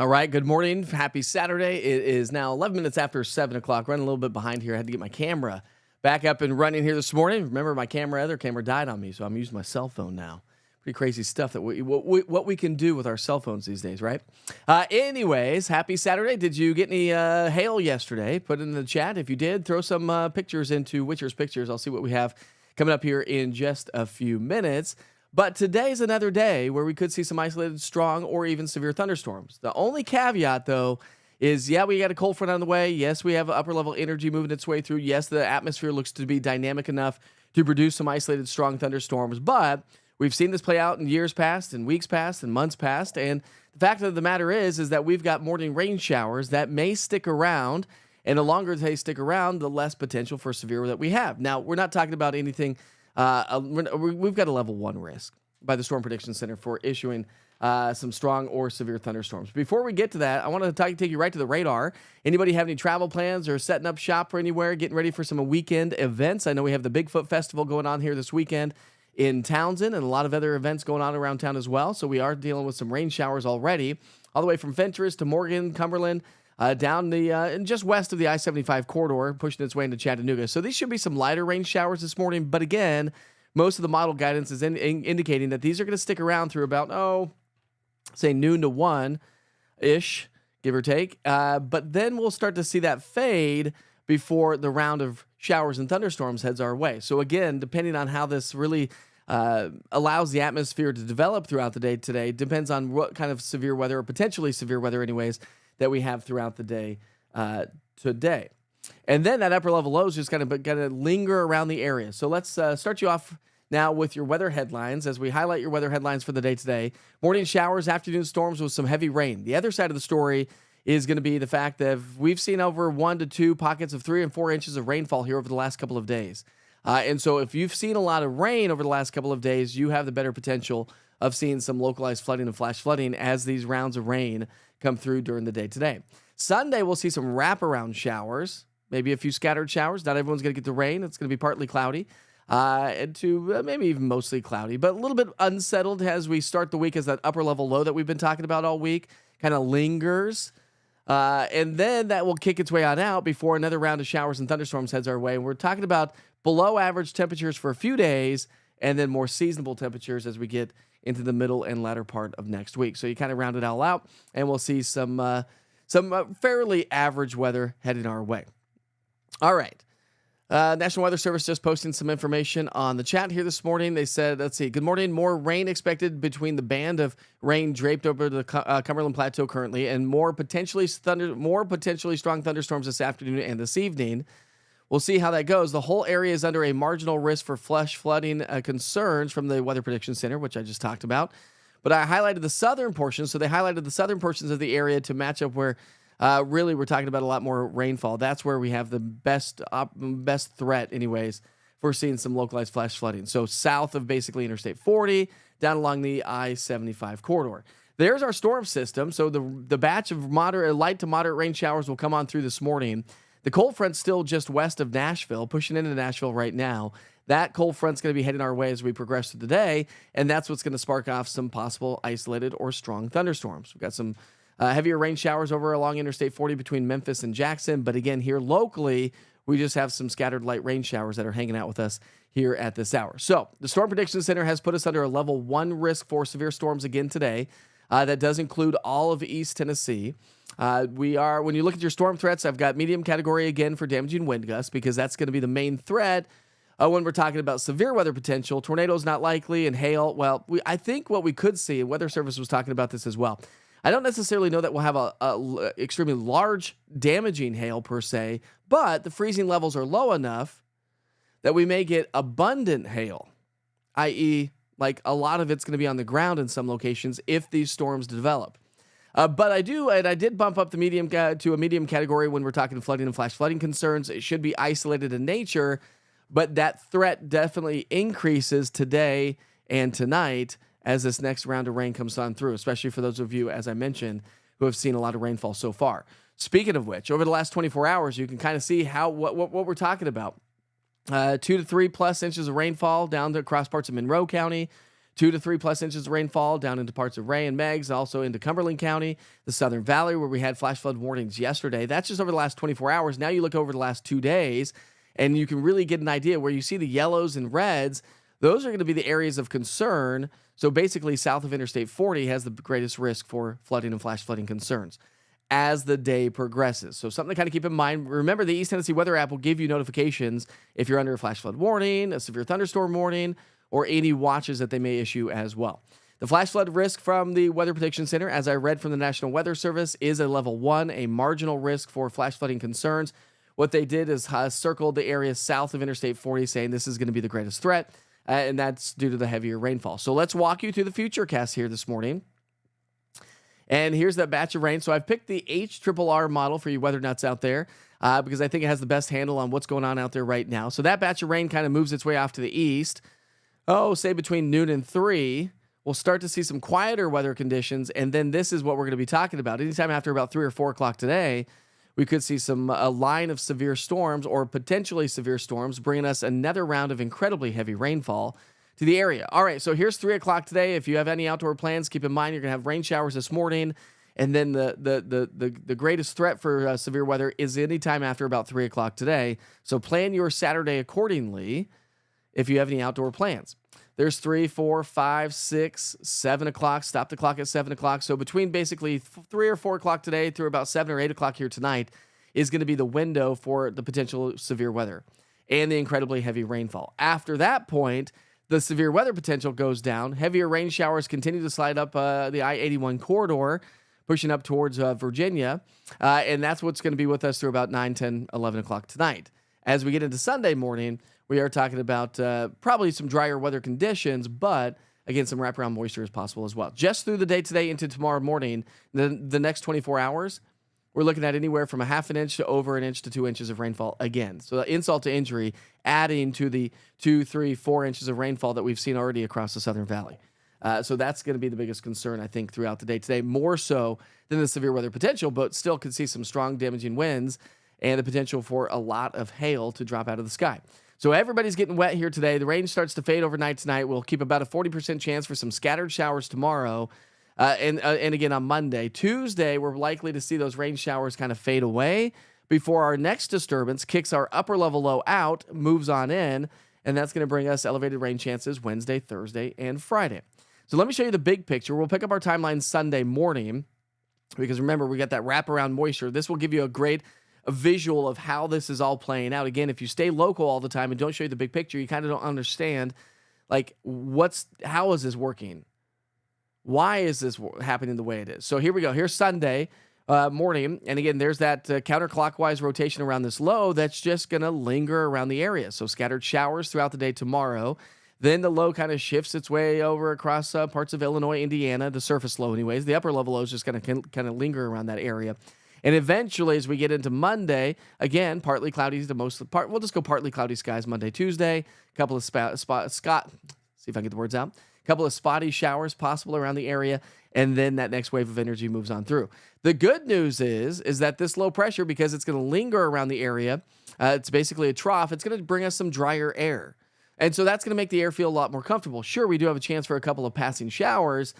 All right, good morning. Happy Saturday. It is now 11 minutes after 7 o'clock. Running a little bit behind here. I had to get my camera back up and running here this morning. Remember, my other camera died on me, so I'm using my cell phone now. Pretty crazy stuff that what we can do with our cell phones these days, right? Anyways, happy Saturday. Did you get any hail yesterday? Put it in the chat. If you did, throw some pictures into Witcher's Pictures. I'll see what we have coming up here in just a few minutes. But today's another day where we could see some isolated strong or even severe thunderstorms. The only caveat, though, is, we got a cold front on the way. Yes, we have upper level energy moving its way through. Yes, the atmosphere looks to be dynamic enough to produce some isolated strong thunderstorms. But we've seen this play out in years past, and weeks past, and months past. And the fact of the matter is that we've got morning rain showers that may stick around. And the longer they stick around, the less potential for severe that we have. Now, we're not talking about anything. We've got a level 1 risk by the Storm Prediction Center for issuing some strong or severe thunderstorms. Before we get to that, I want to take you right to the radar. Anybody have any travel plans or setting up shop for anywhere, getting ready for some weekend events? I know we have the Bigfoot Festival going on here this weekend in Townsend and a lot of other events going on around town as well. So we are dealing with some rain showers already, all the way from Fentress to Morgan, Cumberland, down and just west of the I-75 corridor, pushing its way into Chattanooga. So these should be some lighter rain showers this morning. But again, most of the model guidance is indicating that these are going to stick around through about, say noon to 1-ish, give or take. But then we'll start to see that fade before the round of showers and thunderstorms heads our way. So again, depending on how this really allows the atmosphere to develop throughout the day today, depends on what kind of severe weather, or potentially severe weather anyways, that we have throughout the day today. And then that upper level low is just going to linger around the area. So let's start you off now with your weather headlines as we highlight your weather headlines for the day today. Morning showers, afternoon storms with some heavy rain. The other side of the story is going to be the fact that we've seen over 1 to 2 pockets of 3 and 4 inches of rainfall here over the last couple of days. And so if you've seen a lot of rain over the last couple of days, you have the better potential of seeing some localized flooding and flash flooding as these rounds of rain come through during the day today. Sunday, we'll see some wraparound showers, maybe a few scattered showers. Not everyone's going to get the rain. It's going to be partly cloudy and to maybe even mostly cloudy, but a little bit unsettled as we start the week as that upper level low that we've been talking about all week kind of lingers. And then that will kick its way on out before another round of showers and thunderstorms heads our way. And we're talking about below average temperatures for a few days and then more seasonable temperatures as we get into the middle and latter part of next week. So you kind of round it all out, and we'll see some fairly average weather heading our way. All right. National Weather Service just posting some information on the chat here this morning. They said, let's see, good morning. More rain expected between the band of rain draped over the Cumberland Plateau currently, and more potentially strong thunderstorms this afternoon and this evening. We'll see how that goes. The whole area is under a marginal risk for flash flooding concerns from the Weather Prediction Center, which I just talked about. But I highlighted the southern portions. So they highlighted the southern portions of the area to match up where really we're talking about a lot more rainfall. That's where we have the best threat anyways for seeing some localized flash flooding. So south of basically Interstate 40, down along the I-75 corridor. There's our storm system. So the batch of light to moderate rain showers will come on through this morning. The cold front's still just west of Nashville, pushing into Nashville right now. That cold front's going to be heading our way as we progress through the day, and that's what's going to spark off some possible isolated or strong thunderstorms. We've got some heavier rain showers over along Interstate 40 between Memphis and Jackson, but again, here locally, we just have some scattered light rain showers that are hanging out with us here at this hour. So the Storm Prediction Center has put us under a level 1 risk for severe storms again today. That does include all of East Tennessee. When you look at your storm threats, I've got medium category again for damaging wind gusts because that's going to be the main threat when we're talking about severe weather potential. Tornadoes not likely, and hail. Well, I think what we could see, and Weather Service was talking about this as well. I don't necessarily know that we'll have a extremely large damaging hail per se, but the freezing levels are low enough that we may get abundant hail, i.e., like a lot of it's going to be on the ground in some locations if these storms develop. But I did bump up the medium to a medium category when we're talking flooding and flash flooding concerns. It should be isolated in nature, but that threat definitely increases today and tonight as this next round of rain comes on through, especially for those of you, as I mentioned, who have seen a lot of rainfall so far. Speaking of which, over the last 24 hours, you can kind of see what we're talking about. 2 to 3 plus inches of rainfall down across parts of Monroe County, 2 to 3 plus inches of rainfall down into parts of Ray and Meigs, also into Cumberland County, the Southern Valley, where we had flash flood warnings yesterday. That's just over the last 24 hours. Now you look over the last 2 days, and you can really get an idea where you see the yellows and reds. Those are going to be the areas of concern. So basically, south of Interstate 40 has the greatest risk for flooding and flash flooding concerns as the day progresses. So something to kind of keep in mind. Remember, the East Tennessee Weather app will give you notifications if you're under a flash flood warning, a severe thunderstorm warning, or any watches that they may issue as well. The flash flood risk from the Weather Prediction Center, as I read from the National Weather Service, is a level 1, a marginal risk for flash flooding concerns. What they did is circled the area south of Interstate 40, saying this is going to be the greatest threat, and that's due to the heavier rainfall. So let's walk you through the futurecast here this morning. And here's that batch of rain. So I've picked the HRRR model for you weather nuts out there because I think it has the best handle on what's going on out there right now. So that batch of rain kind of moves its way off to the east. Say between noon and 3, we'll start to see some quieter weather conditions. And then this is what we're going to be talking about. Anytime after about 3 or 4 o'clock today, we could see a line of severe storms or potentially severe storms, bringing us another round of incredibly heavy rainfall to the area. All right, so here's 3 o'clock today. If you have any outdoor plans, keep in mind you're going to have rain showers this morning. And then the greatest threat for severe weather is anytime after about 3 o'clock today. So plan your Saturday accordingly if you have any outdoor plans. There's 3, 4, 5, 6, 7 o'clock. Stop the clock at 7 o'clock. So between basically 3 or 4 o'clock today through about 7 or 8 o'clock here tonight is going to be the window for the potential severe weather and the incredibly heavy rainfall. After that point, the severe weather potential goes down. Heavier rain showers continue to slide up the I-81 corridor, pushing up towards Virginia. And that's what's going to be with us through about 9, 10, 11 o'clock tonight. As we get into Sunday morning, we are talking about probably some drier weather conditions, but again, some wraparound moisture is possible as well. Just through the day today into tomorrow morning, the next 24 hours, we're looking at anywhere from a half an inch to over an inch to 2 inches of rainfall again. So insult to injury, adding to the 2, 3, 4 inches of rainfall that we've seen already across the Southern Valley. So that's going to be the biggest concern, I think, throughout the day today, more so than the severe weather potential, but still could see some strong damaging winds and the potential for a lot of hail to drop out of the sky. So everybody's getting wet here today. The rain starts to fade overnight tonight. We'll keep about a 40% chance for some scattered showers tomorrow. And again on Monday. Tuesday, we're likely to see those rain showers kind of fade away before our next disturbance kicks our upper level low out, moves on in, and that's going to bring us elevated rain chances Wednesday, Thursday, and Friday. So let me show you the big picture. We'll pick up our timeline Sunday morning because remember, we got that wraparound moisture. This will give you a visual of how this is all playing out. Again, if you stay local all the time and don't show you the big picture, you kind of don't understand, like, how is this working? Why is this happening the way it is? So here we go. Here's Sunday morning. And again, there's that counterclockwise rotation around this low that's just going to linger around the area. So scattered showers throughout the day tomorrow. Then the low kind of shifts its way over across parts of Illinois, Indiana, the surface low anyways. The upper level low is just going to kind of linger around that area. And eventually, as we get into Monday, again, partly cloudy to most of the part. We'll just go partly cloudy skies Monday, Tuesday. A couple of see if I can get the words out. A couple of spotty showers possible around the area, and then that next wave of energy moves on through. The good news is that this low pressure, because it's going to linger around the area, it's basically a trough. It's going to bring us some drier air, and so that's going to make the air feel a lot more comfortable. Sure, we do have a chance for a couple of passing showers.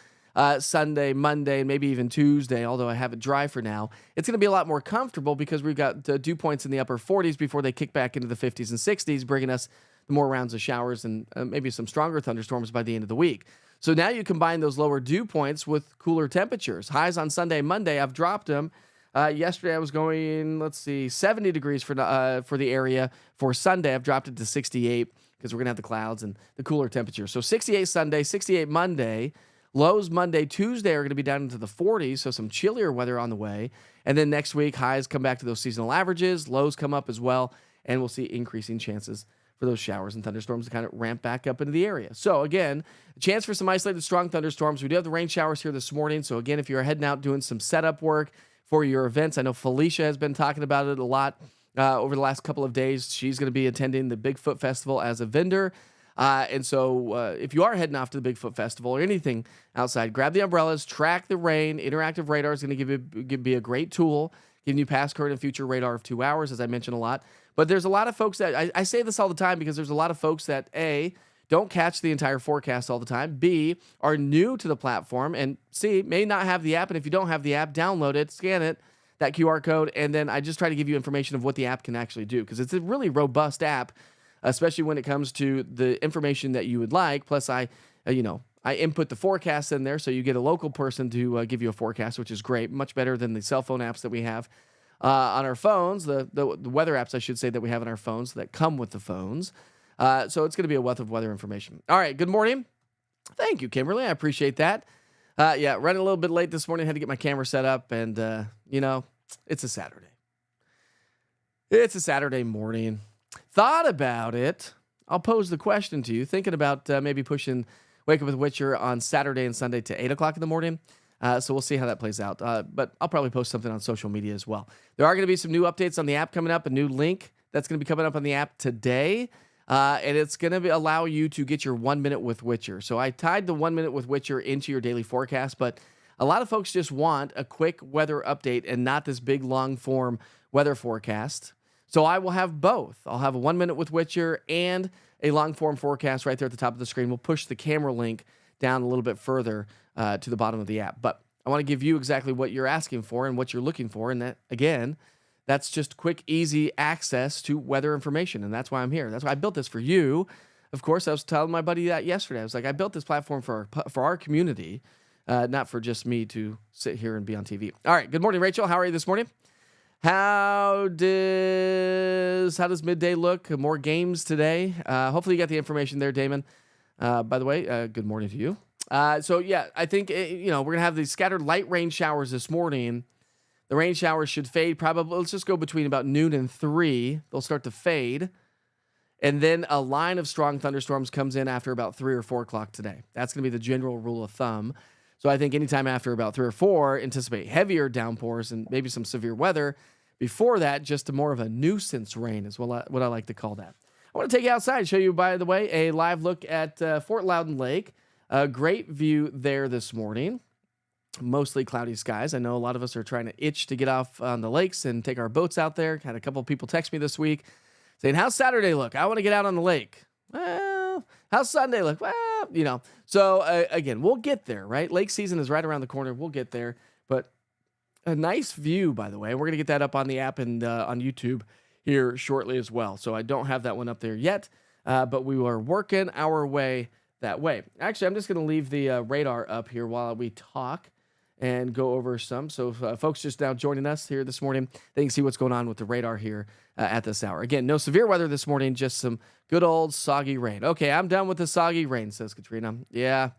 Sunday, Monday, and maybe even Tuesday, although I have it dry for now. It's going to be a lot more comfortable because we've got dew points in the upper 40s before they kick back into the 50s and 60s, bringing us more rounds of showers and maybe some stronger thunderstorms by the end of the week. So now you combine those lower dew points with cooler temperatures. Highs on Sunday, Monday, I've dropped them. Yesterday I was going, 70 degrees for the area. For Sunday, I've dropped it to 68 because we're going to have the clouds and the cooler temperatures. So 68 Sunday, 68 Monday. Lows Monday, Tuesday are going to be down into the 40s, so some chillier weather on the way. And then next week, highs come back to those seasonal averages, lows come up as well, and we'll see increasing chances for those showers and thunderstorms to kind of ramp back up into the area. So again, a chance for some isolated strong thunderstorms. We do have the rain showers here this morning. So again, if you're heading out doing some setup work for your events, I know Felicia has been talking about it a lot over the last couple of days. She's going to be attending the Bigfoot Festival as a vendor. And so if you are heading off to the Bigfoot Festival or anything outside, grab the umbrellas, track the rain. Interactive radar is going to be a great tool, giving you past, current, and future radar of 2 hours, as I mentioned a lot. But there's a lot of folks that, I say this all the time because there's a lot of folks that, A, don't catch the entire forecast all the time, B, are new to the platform, and C, may not have the app. And if you don't have the app, download it, scan it, that QR code, and then I just try to give you information of what the app can actually do, because it's a really robust app, especially when it comes to the information that you would like. Plus, I input the forecast in there, so you get a local person to give you a forecast, which is great, much better than the cell phone apps that we have on our phones, the weather apps, I should say, that we have on our phones that come with the phones. So it's going to be a wealth of weather information. All right, good morning. Thank you, Kimberly. I appreciate that. Yeah, running a little bit late this morning. Had to get my camera set up, and, it's a Saturday. It's a Saturday morning. Thought about it. I'll pose the question to you. Thinking about maybe pushing Wake Up with Witcher on Saturday and Sunday to 8 o'clock in the morning. So we'll see how that plays out. But I'll probably post something on social media as well. There are going to be some new updates on the app coming up, a new link that's going to be coming up on the app today. And it's going to allow you to get your 1 minute with Witcher. So I tied the 1 minute with Witcher into your daily forecast, but a lot of folks just want a quick weather update and not this big long form weather forecast. So I will have both. I'll have a 1 minute with Witcher and a long form forecast right there at the top of the screen. We'll push the camera link down a little bit further to the bottom of the app. But I want to give you exactly what you're asking for and what you're looking for. And that, again, that's just quick, easy access to weather information. And that's why I'm here. That's why I built this for you. Of course, I was telling my buddy that yesterday. I was like, I built this platform for our community, not for just me to sit here and be on TV. All right. Good morning, Rachel. How are you this morning? How does midday look? More games today. Hopefully you got the information there, Damon. By the way, good morning to you. So yeah, I think, we're going to have these scattered light rain showers this morning. The rain showers should fade probably, let's just go between about noon and 3. They'll start to fade. And then a line of strong thunderstorms comes in after about 3 or 4 o'clock today. That's going to be the general rule of thumb. So I think anytime after about 3 or 4, anticipate heavier downpours and maybe some severe weather. Before that, just more of a nuisance rain is what I like to call that. I want to take you outside and show you, by the way, a live look at Fort Loudon Lake. A great view there this morning. Mostly cloudy skies. I know a lot of us are trying to itch to get off on the lakes and take our boats out there. Had a couple of people text me this week saying, how's Saturday look? I want to get out on the lake. Well, how's Sunday look? Well, So, again, we'll get there, right? Lake season is right around the corner. We'll get there. But a nice view, by the way. We're going to get that up on the app and on YouTube here shortly as well. So I don't have that one up there yet, but we are working our way that way. Actually, I'm just going to leave the radar up here while we talk and go over some. So folks just now joining us here this morning, they can see what's going on with the radar here at this hour. Again, no severe weather this morning, just some good old soggy rain. Okay, I'm done with the soggy rain, says Katrina. Yeah,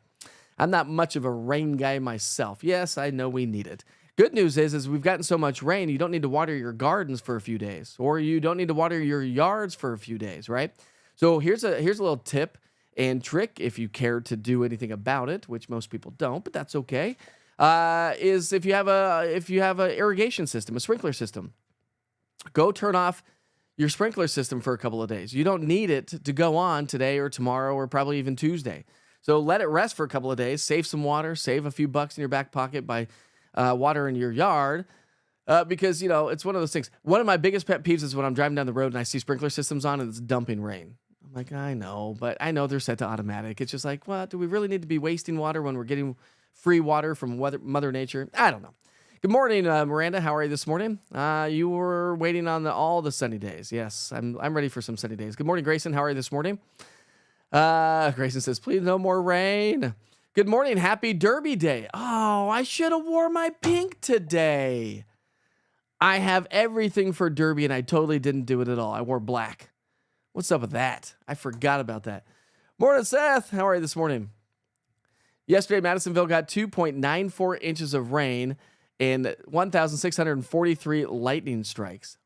I'm not much of a rain guy myself. Yes, I know we need it. Good news is we've gotten so much rain, you don't need to water your gardens for a few days, or you don't need to water your yards for a few days, right? So here's a little tip and trick if you care to do anything about it, which most people don't, but that's okay. Is if you have a irrigation system, a sprinkler system, go turn off your sprinkler system for a couple of days. You don't need it to go on today or tomorrow or probably even Tuesday. So let it rest for a couple of days, save some water, save a few bucks in your back pocket by watering your yard. Because, it's one of those things. One of my biggest pet peeves is when I'm driving down the road and I see sprinkler systems on and it's dumping rain. I'm like, I know, but I know they're set to automatic. It's just like, well, do we really need to be wasting water when we're getting free water from Mother Nature? I don't know. Good morning, Miranda. How are you this morning? You were waiting on all the sunny days. Yes, I'm ready for some sunny days. Good morning, Grayson. How are you this morning? Grayson says, please no more rain. Good morning. Happy Derby Day. Oh, I should have wore my pink today. I have everything for Derby and I totally didn't do it at all. I wore black. What's up with that? I forgot about that. Morning, Seth. How are you this morning? Yesterday, Madisonville got 2.94 inches of rain and 1,643 lightning strikes.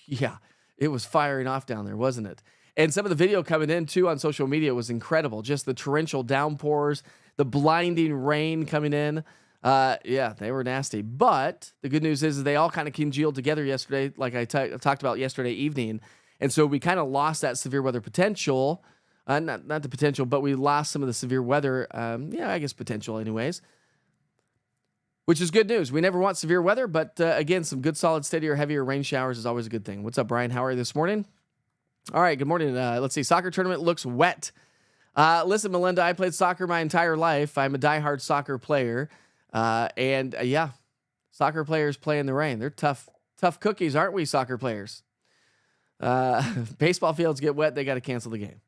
Yeah, it was firing off down there, wasn't it? And some of the video coming in, too, on social media was incredible. Just the torrential downpours, the blinding rain coming in. Yeah, they were nasty. But the good news is they all kind of congealed together yesterday, like I talked about yesterday evening. And so we kind of lost that severe weather potential. Not the potential, but we lost some of the severe weather. I guess potential anyways. Which is good news. We never want severe weather, but again, some good, solid, steadier, heavier rain showers is always a good thing. What's up, Brian? How are you this morning? All right, good morning. Let's see. Soccer tournament looks wet Listen, Melinda, I played soccer my entire life. I'm a diehard soccer player. Yeah, soccer players play in the rain. They're tough cookies, aren't we, soccer players? Baseball fields get wet, they got to cancel the game,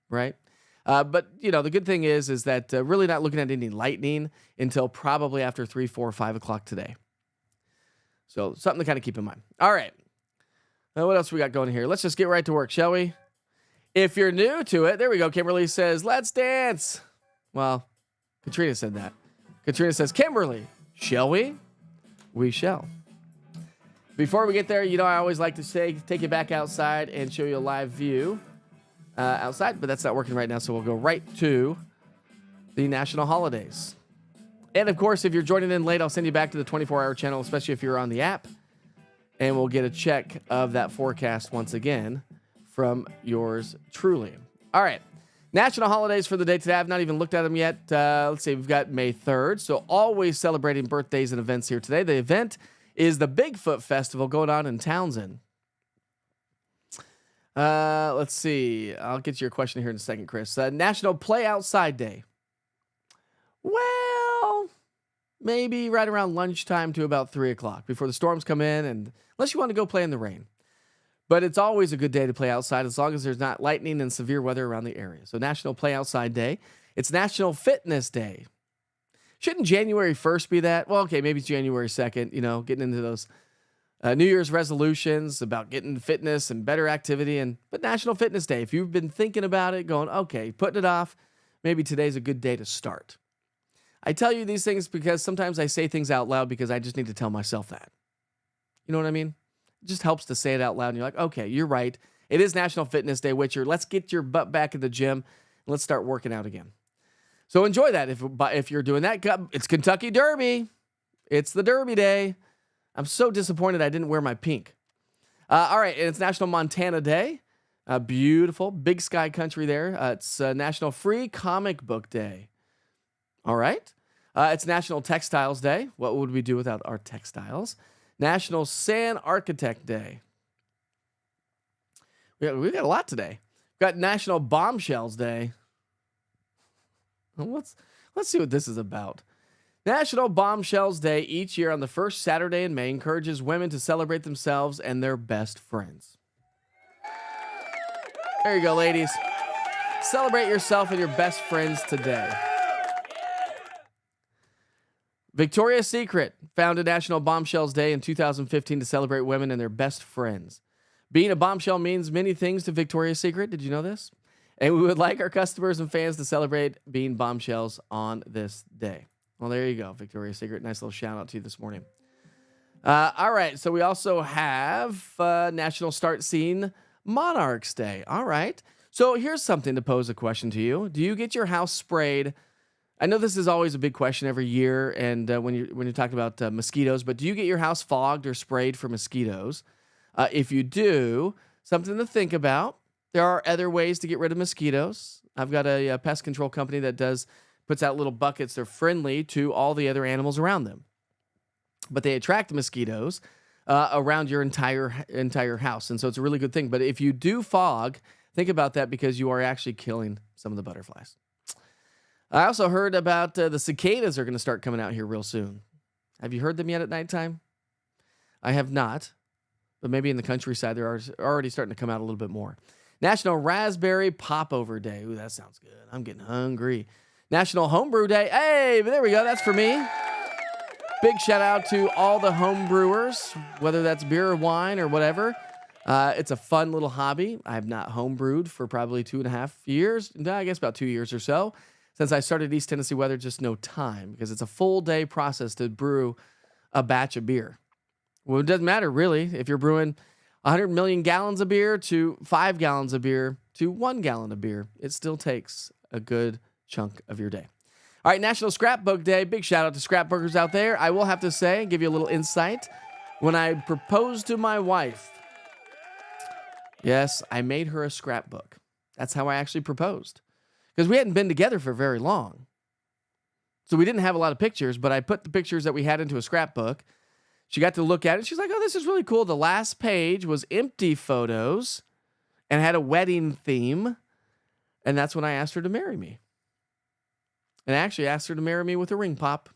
right? But, the good thing is that really not looking at any lightning until probably after 3, 4, 5 o'clock today. So something to kind of keep in mind. All right. Now, what else we got going here? Let's just get right to work, shall we? If you're new to it, there we go. Kimberly says, let's dance. Well, Katrina said that. Katrina says, Kimberly, shall we? We shall. Before we get there, I always like to say, take you back outside and show you a live view outside, but that's not working right now, so we'll go right to the national holidays. And, of course, if you're joining in late, I'll send you back to the 24-hour channel, especially if you're on the app, and we'll get a check of that forecast once again from yours truly. All right. National holidays for the day today. I've not even looked at them yet. Let's see. We've got May 3rd. So always celebrating birthdays and events here today. The event is the Bigfoot Festival going on in Townsend. Let's see. I'll get to your question here in a second, Chris. National Play Outside Day. Well, maybe right around lunchtime to about 3 o'clock before the storms come in, and unless you want to go play in the rain. But it's always a good day to play outside as long as there's not lightning and severe weather around the area. So National Play Outside Day. It's National Fitness Day. Shouldn't January 1st be that? Well, okay, maybe it's January 2nd, getting into those New Year's resolutions about getting fitness and better activity. But National Fitness Day, if you've been thinking about it, going, okay, putting it off, maybe today's a good day to start. I tell you these things because sometimes I say things out loud because I just need to tell myself that. You know what I mean? It just helps to say it out loud. And you're like, okay, you're right. It is National Fitness Day, Witcher. Let's get your butt back in the gym and let's start working out again. So enjoy that if you're doing that. It's Kentucky Derby. It's the Derby Day. I'm so disappointed I didn't wear my pink. All right, and it's National Montana Day. Beautiful. Big sky country there. It's National Free Comic Book Day. All right. It's National Textiles Day. What would we do without our textiles? National Sand Architect Day. We got a lot today. We've got National Bombshells Day. Let's see what this is about. National Bombshells Day each year on the first Saturday in May encourages women to celebrate themselves and their best friends. There you go, ladies. Celebrate yourself and your best friends today. Victoria's Secret founded National Bombshells Day in 2015 to celebrate women and their best friends. Being a bombshell means many things to Victoria's Secret. Did you know this? And we would like our customers and fans to celebrate being bombshells on this day. Well, there you go, Victoria's Secret. Nice little shout out to you this morning. All right, so we also have National Start Seeing Monarchs Day. All right. So here's something to pose a question to you. Do you get your house sprayed? I know this is always a big question every year, and when you're talking about mosquitoes, but do you get your house fogged or sprayed for mosquitoes? If you do, something to think about. There are other ways to get rid of mosquitoes. I've got a pest control company that puts out little buckets. They're friendly to all the other animals around them, but they attract mosquitoes around your entire house, and so it's a really good thing. But if you do fog, think about that because you are actually killing some of the butterflies. I also heard about the cicadas are going to start coming out here real soon. Have you heard them yet at nighttime? I have not, but maybe in the countryside they're already starting to come out a little bit more. National Raspberry Popover Day. Ooh, that sounds good. I'm getting hungry. National Homebrew Day. Hey, there we go. That's for me. Big shout out to all the home brewers, whether that's beer or wine or whatever. It's a fun little hobby. I have not homebrewed for probably 2.5 years. I guess about 2 years or so. Since I started East Tennessee Weather, just no time because it's a full day process to brew a batch of beer. Well, it doesn't matter really if you're brewing 100 million gallons of beer to 5 gallons of beer to 1 gallon of beer. It still takes a good chunk of your day. All right, National Scrapbook Day. Big shout out to scrapbookers out there. I will have to say, give you a little insight. When I proposed to my wife, yes, I made her a scrapbook. That's how I actually proposed. Because we hadn't been together for very long. So we didn't have a lot of pictures, but I put the pictures that we had into a scrapbook. She got to look at it. She's like, oh, this is really cool. The last page was empty photos and had a wedding theme. And that's when I asked her to marry me. And I actually asked her to marry me with a ring pop.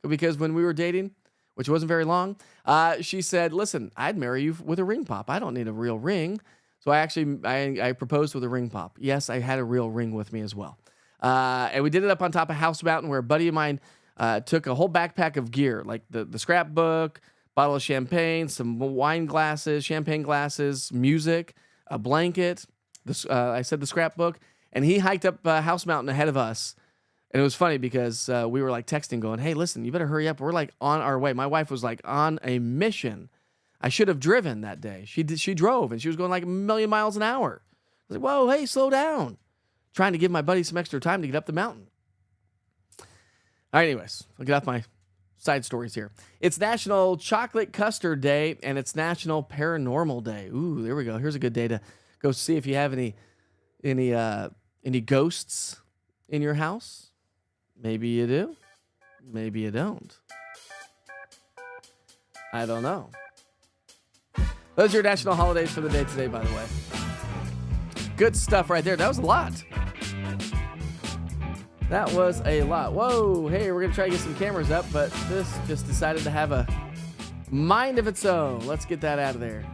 Because when we were dating, which wasn't very long, she said, listen, I'd marry you with a ring pop. I don't need a real ring. So I proposed with a ring pop. Yes, I had a real ring with me as well. And we did it up on top of House Mountain, where a buddy of mine took a whole backpack of gear, like the scrapbook, bottle of champagne, some wine glasses, champagne glasses, music, a blanket. I said the scrapbook. And he hiked up House Mountain ahead of us. And it was funny because we were like texting going, hey, listen, you better hurry up. We're like on our way. My wife was like on a mission. I should have driven that day. She drove, and she was going like a million miles an hour. I was like, whoa, hey, slow down. Trying to give my buddy some extra time to get up the mountain. All right, anyways, I'll get off my side stories here. It's National Chocolate Custard Day, and it's National Paranormal Day. Ooh, there we go. Here's a good day to go see if you have any ghosts in your house. Maybe you do. Maybe you don't. I don't know. Those are your national holidays for the day today, by the way. Good stuff right there. That was a lot. That was a lot. Whoa. Hey, we're going to try to get some cameras up, but this just decided to have a mind of its own. Let's get that out of there.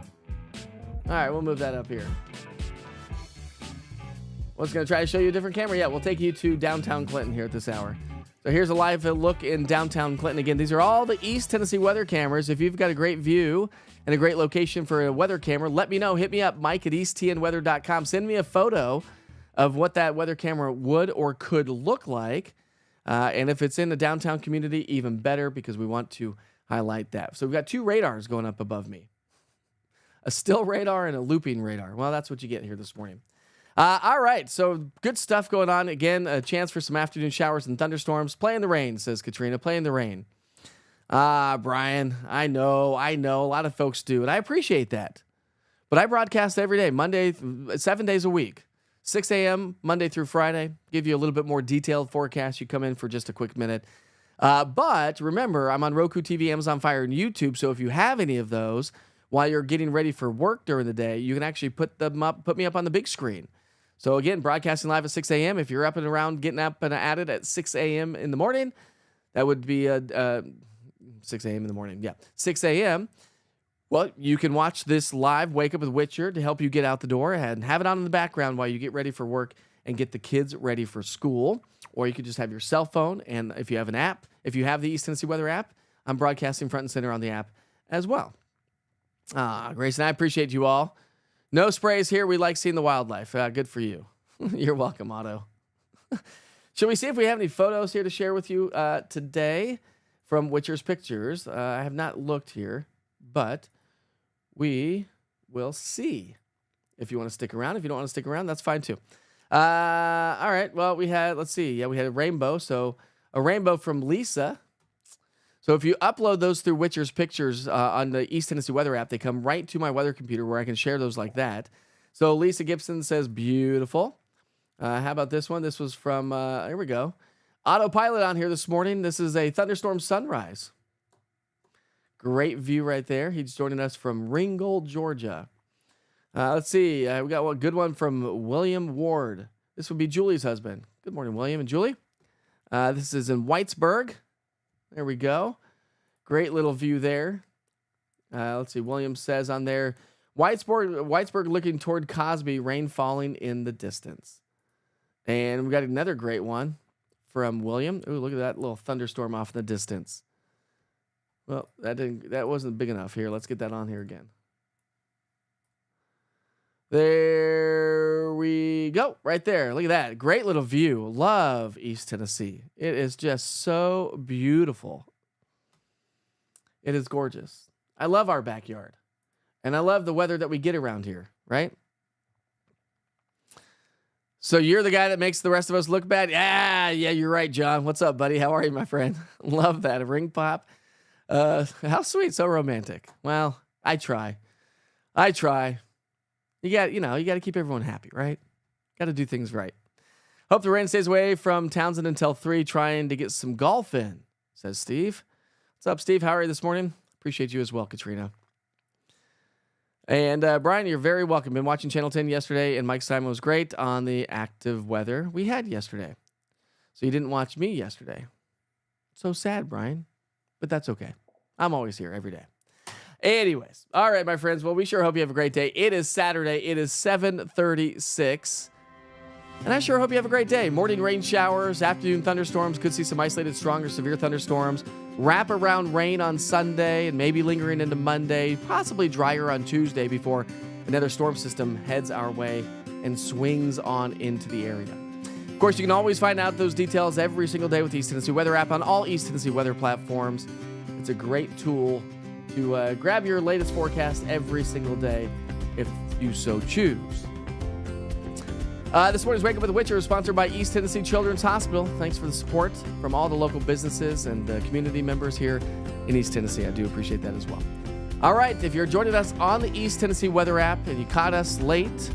All right, we'll move that up here. What's going to try to show you a different camera? Yeah, we'll take you to downtown Clinton here at this hour. So here's a live look in downtown Clinton. Again, these are all the East Tennessee weather cameras. If you've got a great view and a great location for a weather camera, let me know. Hit me up, Mike@easttnweather.com. Send me a photo of what that weather camera would or could look like. And if it's in the downtown community, even better, because we want to highlight that. So we've got 2 radars going up above me. A still radar and a looping radar. Well, that's what you get here this morning. All right, so good stuff going on. Again, a chance for some afternoon showers and thunderstorms. Play in the rain, says Katrina. Play in the rain. Brian, I know. A lot of folks do, and I appreciate that. But I broadcast every day, Monday, 7 days a week. 6 a.m. Monday through Friday. Give you a little bit more detailed forecast. You come in for just a quick minute. But remember, I'm on Roku TV, Amazon Fire, and YouTube, so if you have any of those while you're getting ready for work during the day, you can actually put me up on the big screen. So again, broadcasting live at 6 a.m. If you're up and around, getting up and at it at 6 a.m. in the morning, that would be 6 a.m. in the morning. Yeah, 6 a.m. Well, you can watch this live, Wake Up with Witcher, to help you get out the door and have it on in the background while you get ready for work and get the kids ready for school. Or you could just have your cell phone, and if you have an app, if you have the East Tennessee Weather app, I'm broadcasting front and center on the app as well. Grayson, I appreciate you all. No sprays here. We like seeing the wildlife. Good for you. You're welcome, Otto. Shall we see if we have any photos here to share with you today from Witcher's Pictures? I have not looked here, but we will see. If you want to stick around. If you don't want to stick around, that's fine too. All right. Well, we had a rainbow. So a rainbow from Lisa. So if you upload those through Witcher's Pictures on the East Tennessee Weather app, they come right to my weather computer where I can share those like that. So Lisa Gibson says, beautiful. How about this one? This was from, here we go. Autopilot on here this morning. This is a thunderstorm sunrise. Great view right there. He's joining us from Ringgold, Georgia. Let's see. We got one good one from William Ward. This would be Julie's husband. Good morning, William and Julie. This is in Whitesburg. There we go. Great little view there. Let's see. William says on there, Whitesburg looking toward Cosby, rain falling in the distance. And we got another great one from William. Ooh, look at that little thunderstorm off in the distance. Well, that wasn't big enough here. Let's get that on here again. There we go. Right there. Look at that. Great little view. Love East Tennessee. It is just so beautiful. It is gorgeous. I love our backyard. And I love the weather that we get around here, right? So you're the guy that makes the rest of us look bad? Yeah, you're right, John. What's up, buddy? How are you, my friend? Love that. A ring pop. How sweet. So romantic. Well, I try. You got to keep everyone happy, right? Got to do things right. Hope the rain stays away from Townsend until 3, trying to get some golf in, says Steve. What's up, Steve? How are you this morning? Appreciate you as well, Katrina. And Brian, you're very welcome. Been watching Channel 10 yesterday, and Mike Simon was great on the active weather we had yesterday. So you didn't watch me yesterday. So sad, Brian. But that's okay. I'm always here every day. Anyways, all right, my friends. Well, we sure hope you have a great day. It is Saturday. It is 7:36. And I sure hope you have a great day. Morning rain showers, afternoon thunderstorms. Could see some isolated strong or severe thunderstorms. Wrap around rain on Sunday and maybe lingering into Monday. Possibly drier on Tuesday before another storm system heads our way and swings on into the area. Of course, you can always find out those details every single day with the East Tennessee Weather app on all East Tennessee weather platforms. It's a great tool to grab your latest forecast every single day if you so choose. This morning's Wake Up with Witcher is sponsored by East Tennessee Children's Hospital. Thanks for the support from all the local businesses and community members here in East Tennessee. I do appreciate that as well. All right, if you're joining us on the East Tennessee Weather app and you caught us late,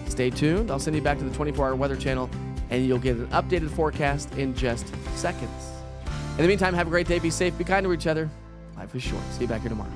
stay tuned. I'll send you back to the 24-hour weather channel, and you'll get an updated forecast in just seconds. In the meantime, have a great day. Be safe. Be kind to each other. Life is short. See you back here tomorrow.